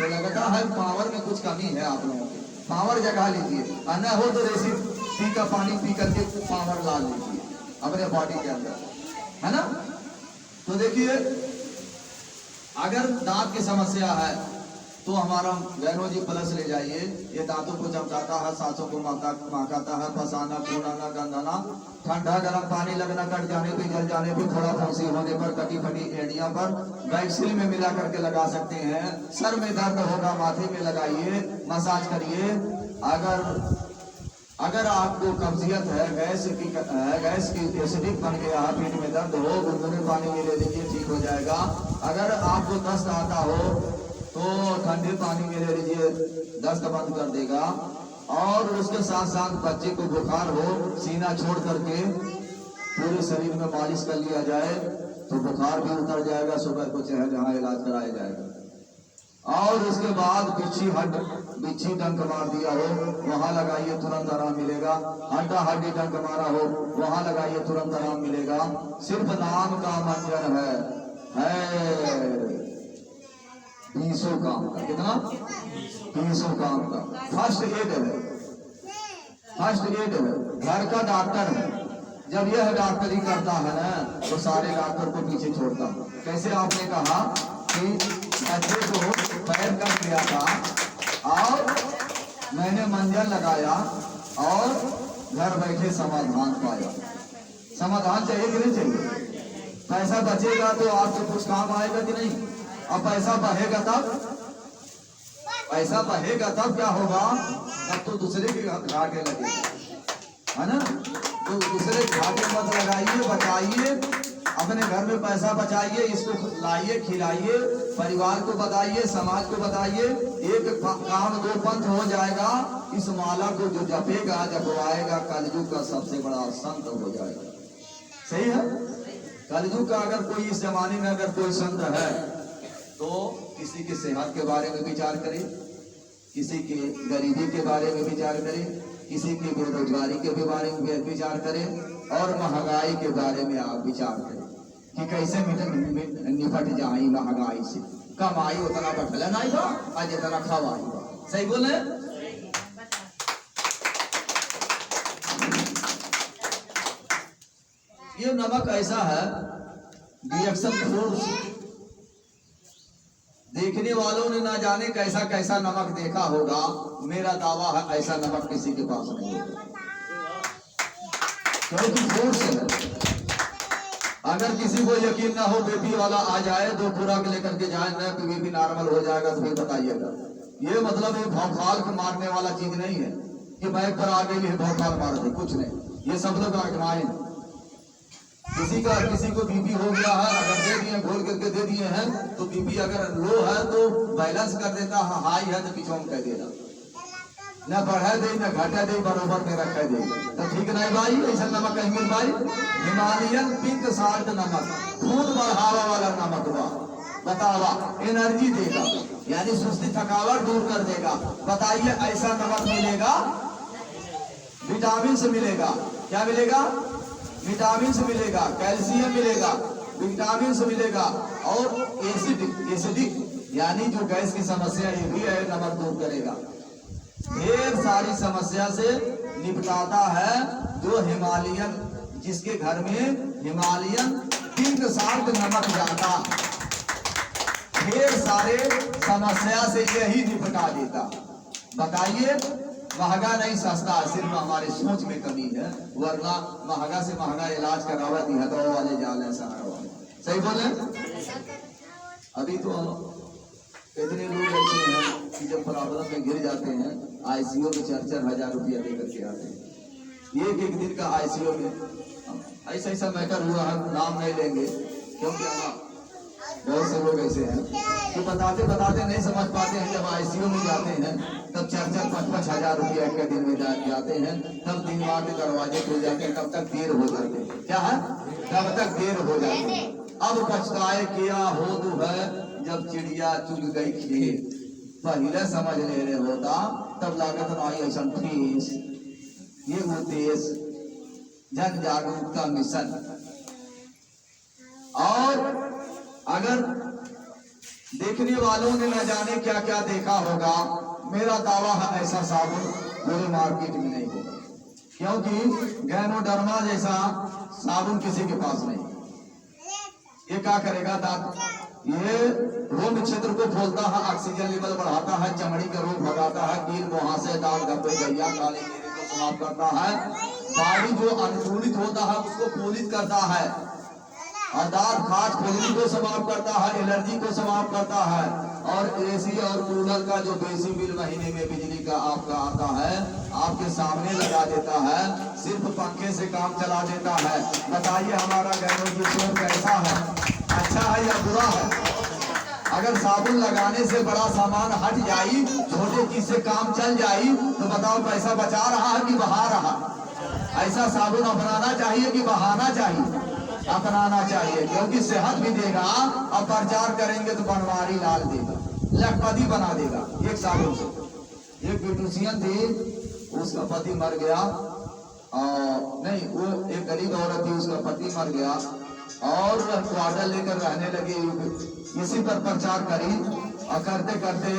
तो लगता है पावर में कुछ कमी है आप लोगों की। पावर जगा लीजिए, न हो तो रेसिपी का पानी पी करके पावर ला लीजिए अपने बॉडी के अंदर, है ना। तो देखिए, अगर दांत की समस्या है तो हमारा गैनोजी प्लस ले जाइए। ये दांतों को चमकाता है, सांसों को महकाता है, फसाना, खूनाना, गंधाना, ठंडा गर्म पानी लगना, कट जाने पे, जल जाने पे, थोड़ा फंसी होने पर, कटी फटी एड़ियां पर वैक्सीन में मिला करके लगा सकते हैं। सर में दर्द होगा माथे में लगाइए, मसाज करिए। अगर आपको कब्जियत है, गैस की एसिडिक बन गया है, पेट में दर्द हो, गुनगुने पानी में ले लीजिए, ठीक हो जाएगा। अगर आपको दस्त आता हो तो ठंडे पानी में ले लीजिए, दस्त बंद कर देगा। और उसके साथ साथ बच्चे को बुखार हो, सीना छोड़ करके पूरे शरीर में मालिश कर लिया जाए तो बुखार भी उतर जाएगा। सुबह को चाहे जहाँ इलाज कराया जाएगा। और उसके बाद बिच्छी डंक मार दिया हो वहां लगाइए, तुरंत आराम मिलेगा। हड्डी डंक मारा हो वहां लगाइए, तुरंत आराम मिलेगा। सिर्फ नाम का मंजन है 20 काम का। कितना? 20 काम का फर्स्ट एड है, फर्स्ट एड है, घर का डॉक्टर है। जब यह डॉक्टरी करता है ना तो सारे डॉक्टर को पीछे छोड़ता। कैसे? आपने कहा कि बच्चे को पैर कट गया था और मैंने मंजन लगाया और घर बैठे समाधान पाया। समाधान चाहिए कि नहीं चाहिए? पैसा बचेगा तो आपको कुछ काम आएगा कि नहीं? अब पैसा बढ़ेगा तब, पैसा बढ़ेगा तब क्या होगा? तब तो दूसरे के घाटे लगे, है ना। तो दूसरे घाटे मत लगाइए, बचाइए, अपने घर में पैसा बचाइए, इसको लाइए, खिलाइए, परिवार को बताइए, समाज को बताइए। एक काम दो पंथ हो जाएगा। इस माला को जो जपेगा, जपवाएगा, कलयुग का सबसे बड़ा संत हो जाएगा। सही है? कलयुग का अगर कोई, इस जमाने में अगर कोई संत है तो किसी की सेहत के बारे में विचार करें, किसी की गरीबी के बारे में विचार करें, किसी की बेरोजगारी के बारे में विचार करें, और महंगाई के बारे में आप विचार करें कि कैसे निपट जाए महंगाई से। कमाई उतना बढ़ल नहीं बा और जितना खवाई बा। सही बोले? ये नमक ऐसा है, रिएक्शन फोर्स, देखने वालों ने ना जाने कैसा कैसा नमक देखा होगा। मेरा दावा है ऐसा नमक किसी के पास नहीं होगा, क्योंकि फोर्स है। अगर किसी को यकीन ना हो, बीपी वाला आ जाए, 2 खुराक लेकर के जाए ना तो बीपी नॉर्मल हो जाएगा तो फिर बताइएगा। ये मतलब ये भौकाल को मारने वाला चीज नहीं है कि बैग पर आ गई है भौकाल मार दे, कुछ नहीं। ये सब लोग आजमाए। किसी को बीपी हो गया है, अगर दे दिए, घोल करके दे दिए हैं तो बीपी अगर लो है तो बैलेंस कर देता है, हाई है तो पीछे कह देगा, न बढ़ा दे न घटा दे, बरोबर में रखा दे। तो ठीक नहीं भाई, ऐसा नमक कहीं मिल भाई? हिमालयन पिंक साल्ट नमक, खून बढ़ावा वाला नमक हुआ। बतावा, एनर्जी देगा, यानी सुस्ती थकावट दूर कर देगा। बताइए ऐसा नमक मिलेगा? विटामिन से मिलेगा। क्या मिलेगा? विटामिन से मिलेगा, कैल्शियम मिलेगा, विटामिन से मिलेगा, और एसिडिक यानी जो गैस की समस्या ये भी है, नमक दूर करेगा। ढेर सारी समस्या से निपटाता है जो हिमालयन, जिसके घर में हिमालयन पिंक साल्ट नमक जाता, ढेर सारे समस्या से यही निपटा देता। बताइए, महंगा नहीं सस्ता, सिर्फ हमारे सोच में कमी है, वरना महंगा से महंगा इलाज करावा दिहदवा वाले जाले सहारा वाले। सही बोले? अभी तो इतने लोग ऐसे हैं कि जब प्रॉब्लम में गिर जाते हैं आईसीयू में 4-4 हजार रुपया लेकर के आते हैं। एक दिन का आईसीयू में ऐसा मैटर हुआ है, नाम नहीं लेंगे क्योंकि बहुत से लोग ऐसे हैं कि बताते बताते नहीं समझ पाते हैं। जब आईसीयू में जाते हैं तब 4-5 हजार रुपया एक दिन में जाते हैं, तब 3 बार के दरवाजे खुल जाते हैं, तब तक देर हो जाते हैं। क्या है? तब तक देर हो जाती है। अब पछताए किया हो तो है जब चिड़िया चुग गई खेत, पहले समझ ले रहे होता तब लागत नाई ऐसा फीस। ये उद्देश्य जन जागरूकता मिशन। और अगर देखने वालों ने न जाने क्या क्या देखा होगा। मेरा दावा है ऐसा साबुन पूरे मार्केट में नहीं होगा, क्योंकि गैनोडर्मा जैसा साबुन किसी के पास नहीं। ये क्या करेगा? दांत, ये रोम क्षेत्र को खोलता है, ऑक्सीजन लेवल बढ़ाता है, चमड़ी का रोग भगाता है, कील मुहासे, दांत धब्बे, गैया काले कीड़े को समाप्त करता है। बॉडी जो अनुकूलित होता है उसको पोलित करता है, और दांत खाज खुजली को समाप्त करता है, एलर्जी को समाप्त करता है। और एसी और कूलर का जो बेसी बिल महीने में बिजली का आपका आता है, आपके सामने लगा देता है, सिर्फ पंखे से काम चला देता है। बताइए हमारा गैनोडर्मा कैसा है, अच्छा है या बुरा है? अगर साबुन लगाने से बड़ा सामान हट जाई, छोटे चीज से काम चल जाई, तो बताओ पैसा बचा रहा है कि बहा रहा? ऐसा साबुन अपनाना चाहिए कि बहाना चाहिए? अपनाना चाहिए, क्योंकि सेहत भी देगा और प्रचार करेंगे तो बनवारी लाल देगा, लखपति बना देगा। एक साबुन से एक ब्यूटिशियन थी, उसका पति मर गया, नहीं वो एक गरीब औरत थी, उसका पति मर गया और वह क्वार्टर लेकर रहने लगी। इसी पर प्रचार करी और करते करते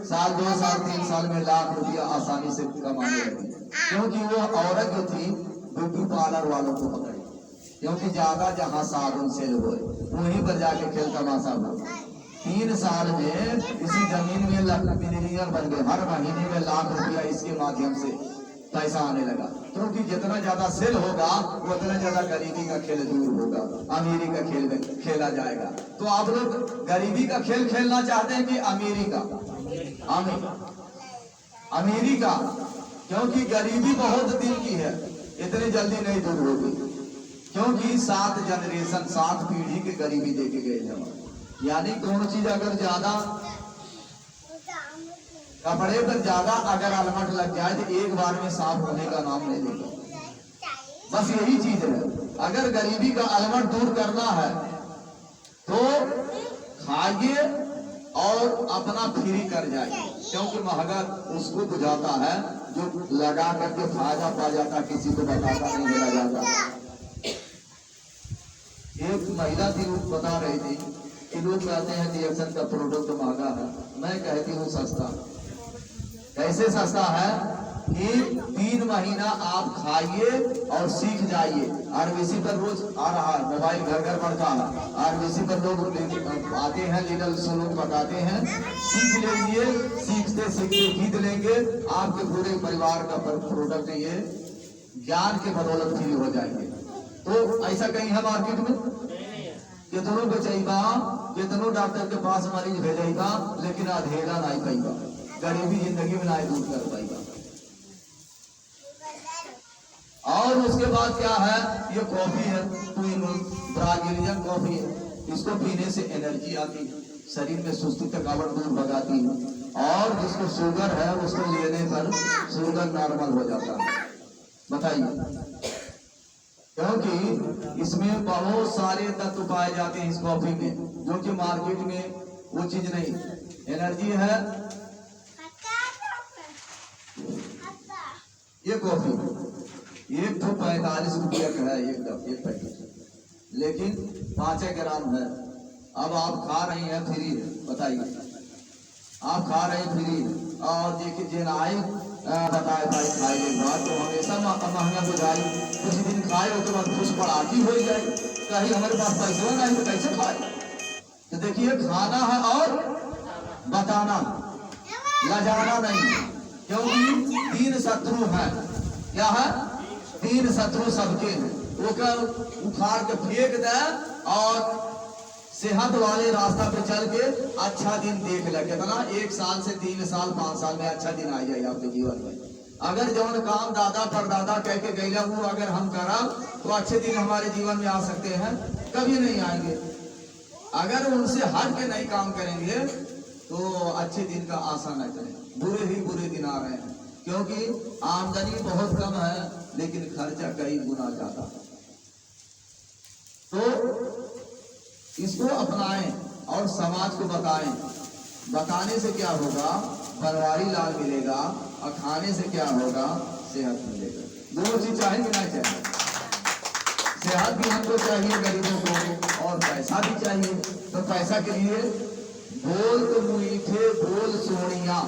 साल 2 साल 3 साल में लाख रुपया आसानी से कमाने लगी, क्योंकि वो औरत जो थी ब्यूटी पार्लर वालों को पकड़ी, क्योंकि ज्यादा जहाँ साबुन सेल हुए वहीं पर जाके खेल तमाशा हुआ। 3 साल में इसी जमीन में मिलीनियर बन गए, हर महीने में लाख रुपया इसके माध्यम से पैसा आने लगा, क्योंकि जितना ज्यादा सेल होगा उतना ज्यादा गरीबी का खेल दूर होगा, अमीरी का खेल खेला जाएगा। तो आप लोग गरीबी का खेल खेलना चाहते हैं कि अमीरी का? अमीरी का, क्योंकि गरीबी बहुत दिन की है, इतनी जल्दी नहीं दूर होगी, क्योंकि 7 जनरेशन 7 पीढ़ी की गरीबी देके गए हैं। यानी कौन चीज अगर ज्यादा कपड़े पर ज्यादा अगर अलमट लग जाए तो एक बार में साफ होने का नाम नहीं लेगा। बस यही चीज है, अगर गरीबी का अलमट दूर करना है तो खाइए और अपना फ्री कर जाइए, क्योंकि महंगा उसको बुझाता है जो लगा करके फायदा पा जाता, किसी को बताता नहीं मिला जाता। एक महिला थी, वो बता रही थी कि लोग कहते हैं रिएक्शन का प्रोडक्ट महंगा है, मैं कहती हूँ सस्ता। कैसे सस्ता है कि 3 महीना आप खाइए और सीख जाइए। आरबीसी पर रोज आ रहा है, मोबाइल घर घर पड़ता है, आरबीसी पर लोग आते हैं, लीडर लोग बताते हैं, सीख लीजिए, सीखते सीखते जीत लेंगे। आपके पूरे परिवार का प्रोडक्ट ये ज्ञान के बदौलत फ्री हो जाएंगे। तो ऐसा कहीं है मार्केट में? कितनों बेचेगा, कितनों डॉक्टर के पास मरीज भेजेगा, लेकिन अधेरा नहीं पाएगा, गरीबी जिंदगी में नहीं दूर कर पाएगा। और उसके बाद क्या है, ये कॉफी है, ब्राजीलियन कॉफी है, इसको पीने से एनर्जी आती है, शरीर में सुस्ती थकावट दूर भगाती है, और जिसको शुगर है उसको लेने पर शुगर नॉर्मल हो जाता है। बताइए, क्योंकि इसमें बहुत सारे तत्व पाए जाते हैं इस कॉफी में, जो कि मार्केट में वो चीज नहीं। एनर्जी है ये कॉफी, एक तो 45 रुपया का है एक पैकेट, लेकिन 5 ग्राम है। अब आप खा रहे हैं फ्री है, बताइए, आप खा रहे हैं फ्री है, और देखिए जेनाई बताए भाई खाए के बाद तो हमेशा महंगा हो जाए, कुछ दिन खाए उसके बाद खुश पड़ाकी हो जाए, कहीं हमारे पास पैसा नहीं तो कैसे खाए? तो देखिए, खाना है और बताना, लजाना नहीं, क्योंकि 3 शत्रु हैं। क्या है? 3 शत्रु सबके हैं, वो क्या उखाड़ के फेंक दे और सेहत वाले रास्ता पे चल के अच्छा दिन देख ले। कितना 1 साल से 3 साल 5 साल में अच्छा दिन आ जाए आपके जीवन में। अगर जौन काम दादा परदादा कह के गैला वो अगर हम करा तो अच्छे दिन हमारे जीवन में आ सकते हैं? कभी नहीं आएंगे। अगर उनसे हट के नहीं काम करेंगे तो अच्छे दिन का आशा न करें, बुरे ही बुरे दिन आ रहे हैं, क्योंकि आमदनी बहुत कम है लेकिन खर्चा कई गुना ज्यादा है। तो इसको अपनाएं और समाज को बताएं। बताने से क्या होगा? बनवारी लाल मिलेगा, और खाने से क्या होगा? सेहत मिलेगा। दोनों चीज चाहिए कि नहीं चाहिए? सेहत भी हमको चाहिए गरीबों को, और पैसा भी चाहिए। तो पैसा के लिए बोल तो मीठे बोल सोनिया,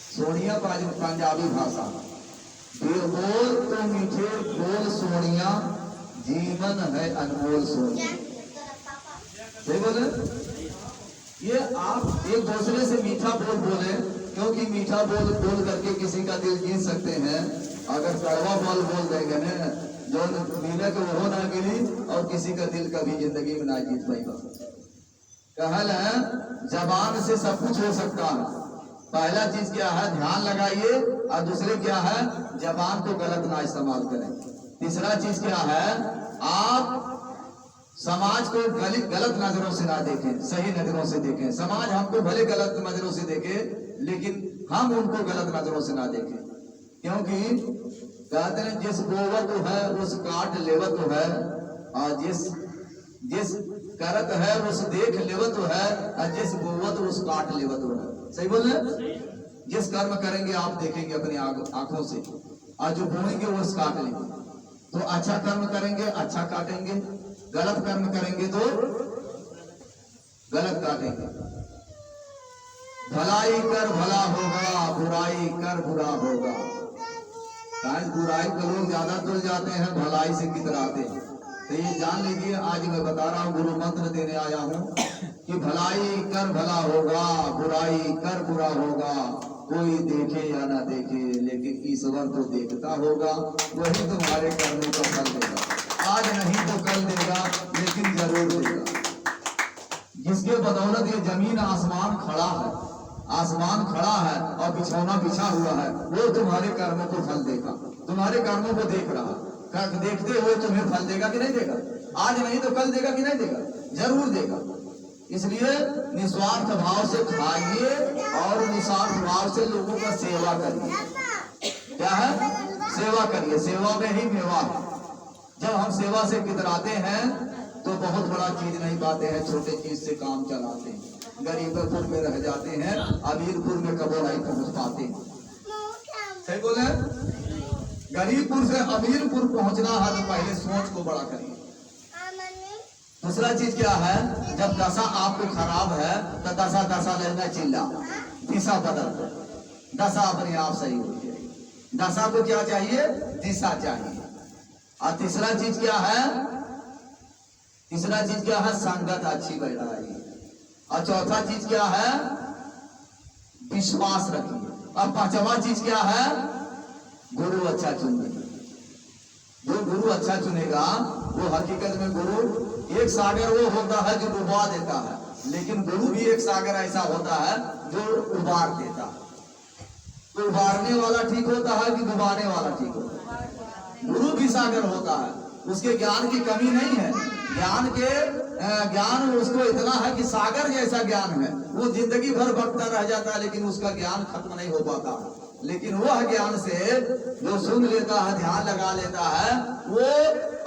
सोनिया पंजाबी भाषा। बोल तो मीठे बोल सोनिया, जीवन है अनमोल सोनिया। सही बोले? ये आप एक दूसरे से मीठा बोल बोले, क्योंकि मीठा बोल बोल करके किसी का दिल जीत सकते हैं। अगर कड़वा बोल बोल देंगे ना, जो मिले को वो ना मिली, और किसी का दिल कभी जिंदगी में ना जीत पाएगा। कहल है जबान से सब कुछ हो सकता है। पहला चीज क्या है, ध्यान लगाइए, और दूसरे क्या है, जबान को गलत ना इस्तेमाल करें। तीसरा चीज क्या है, आप समाज को गलत नजरों से ना देखें, सही नजरों से देखें। समाज हमको भले गलत नजरों से देखे, लेकिन हम उनको गलत नजरों से ना देखें। क्योंकि कहते हैं जिस बोवत है उस काट लेवत है, और जिस करत है उस देख लेवत है, और जिस बोवत उस काट लेवत है। सही बोल रहे? जिस कर्म करेंगे आप देखेंगे अपनी आंखों से, और जो बोएंगे वो काट लेंगे। तो अच्छा कर्म करेंगे अच्छा काटेंगे, गलत कर्म करेंगे तो गलत काटेंगे। भलाई कर भला होगा, बुराई कर बुरा होगा। बुराई को लोग ज्यादा तुल जाते हैं, भलाई से कितराते हैं। तो ये जान लीजिए, आज मैं बता रहा हूँ, गुरु मंत्र देने आया हूँ कि भलाई कर भला होगा, बुराई कर बुरा होगा। कोई देखे या ना देखे, लेकिन ईश्वर तो देखता होगा, वही तुम्हारे कर्मों का फल देगा। आज नहीं तो कल देगा, लेकिन जरूर देगा। जिसके बदौलत ये जमीन आसमान खड़ा है, आसमान खड़ा है और बिछौना बिछा हुआ है, वो तुम्हारे कर्मों को फल देगा। तुम्हारे कर्मों को देख रहा, देखते हुए तुम्हें फल देगा कि नहीं देगा? आज नहीं तो कल देगा कि नहीं देगा? जरूर देगा। इसलिए निस्वार्थ भाव से खाइए और निस्वार्थ भाव से लोगों का सेवा करिए। क्या है? सेवा करिए। सेवा में ही मेवा है। जब हम सेवा से कितराते हैं तो बहुत बड़ा चीज नहीं पाते हैं, छोटे चीज से काम चलाते हैं। गरीबपुर में रह जाते हैं, अमीरपुर में कबो नहीं पहुंच पाते। सही बोले? गरीबपुर से अमीरपुर पहुंचना है तो पहले सोच को बड़ा करिए। दूसरा चीज क्या है, जब दशा आपको खराब है तो दशा लेना चिल्ला, दिशा बदल, दशा अपने आप सही हो जाएगी। दशा को क्या चाहिए? दिशा चाहिए। और तीसरा चीज क्या है? तीसरा चीज क्या है? संगत अच्छी बैठाइए। और चौथा चीज क्या है? विश्वास रखिए। और पांचवा चीज क्या है? गुरु अच्छा चुनिए। जो गुरु अच्छा चुनेगा वो हकीकत में गुरु एक सागर वो होता है जो डुबा देता है, लेकिन गुरु भी एक सागर ऐसा होता है जो उबार देता है। तो उबारने वाला ठीक होता है कि डुबाने वाला ठीक होता है? गुरु भी सागर होता है, उसके ज्ञान की कमी नहीं है। ज्ञान उसको इतना है कि सागर जैसा ज्ञान है, वो जिंदगी भर बकता रह जाता है, लेकिन उसका ज्ञान खत्म नहीं हो पाता। लेकिन वह ज्ञान से जो सुन लेता है, ध्यान लगा लेता है, वो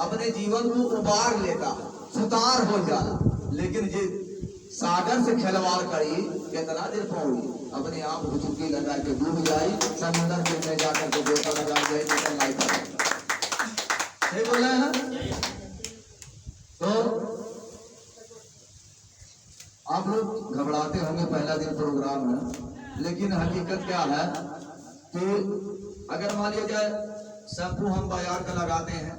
अपने जीवन को उबार लेता है, सुतार हो जाता। लेकिन जे सागर से खिलवाड़ करी, कितना देर पहुंची, अपने आप चुटकी लगा के डूब जाई, समुद्र के में जाकर के गोता लगा जाए, निकल लाई कर। सही बोल रहे हैं? तो आप लोग घबराते होंगे पहला दिन प्रोग्राम है, लेकिन हकीकत क्या है कि अगर मान लिया जाए शैम्पू हम बाजार का लगाते हैं,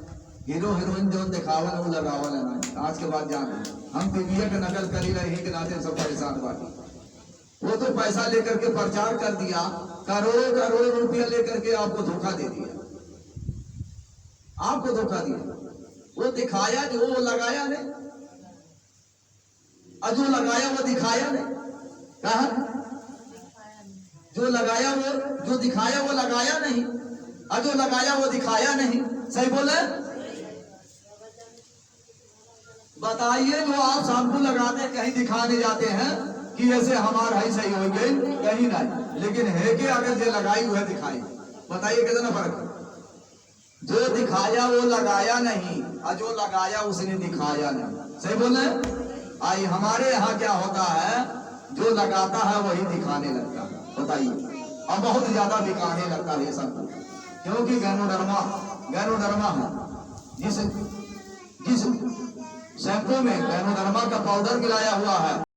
हीरो हीरोइन जो दिखावल वो लगावल है ना, आज के बाद जान हम टीवीए का नकल करी रहे के नाते सब परेशान बाकी। वो तो पैसा लेकर के प्रचार कर दिया, करोड़ों करोड़ों रुपया लेकर के आपको धोखा दे दिया, आपको धोखा दिया। वो दिखाया जो वो लगाया नहीं, और जो लगाया वो दिखाया नहीं। कहा जो लगाया वो, जो दिखाया वो लगाया नहीं, और जो लगाया वो दिखाया नहीं। सही बोले? बताइए, जो आप शैम्पू लगाते हैं कहीं दिखाने जाते हैं कि ऐसे हमारा ही सही हो गई, कहीं नहीं, लेकिन है कि अगर जो लगाई हुआ दिखाई, बताइए कितना फर्क है? जो दिखाया वो लगाया नहीं, और जो लगाया उसने दिखाया नहीं। सही बोले? आई हमारे यहाँ क्या होता है, जो लगाता है वही दिखाने लगता है। बताइए, और बहुत ज्यादा दिखाने लगता है ये सब, क्योंकि गैनोडर्मा है। जिस शैम्पू में गैनोडर्मा का पाउडर मिलाया हुआ है,